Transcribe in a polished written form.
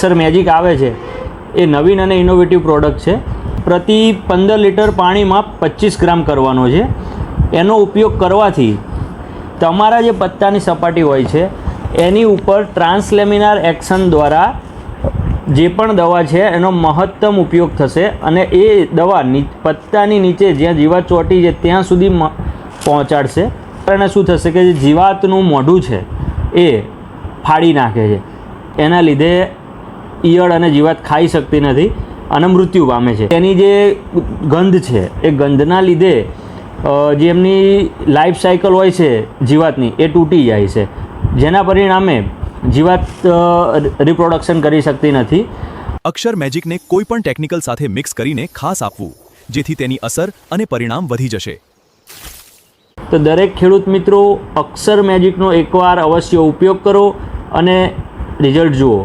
અક્ષર magic આવે છે એ નવીન અને ઇનોવેટિવ પ્રોડક્ટ છે. પ્રતિ 15 લીટર પાણીમાં 25 ગ્રામ કરવાનો છે. એનો ઉપયોગ કરવાથી તમારા જે પત્તાની સપાટી હોય છે એની ઉપર ટ્રાન્સલેમિનાર એક્શન દ્વારા જે પણ દવા છે એનો મહત્તમ ઉપયોગ થશે અને એ દવા પત્તાની નીચે જ્યાં જીવાત ચોંટી છે ત્યાં સુધી પહોંચાડશે. અને શું થશે કે જે જીવાતનું મોઢું છે એ ફાડી નાખે છે. એના લીધે ઈયળ અને જીવાત ખાઈ શકતી નથી અને મૃત્યુ પામે છે. એની જે ગંધ છે એ ગંધના લીધે જે એમની લાઈફ સાયકલ હોય છે જીવાતની એ તૂટી જાય છે, જેના પરિણામે જીવાત રિપ્રોડક્શન કરી શકતી નથી. અક્ષર મેજિકને કોઈ પણ ટેકનિકલ સાથે મિક્સ કરીને ખાસ આપવું, જેથી તેની અસર અને પરિણામ વધી જશે. તો દરેક ખેડૂત મિત્રો અક્ષર મેજિકનો એકવાર અવશ્ય ઉપયોગ કરો અને રિઝલ્ટ જુઓ.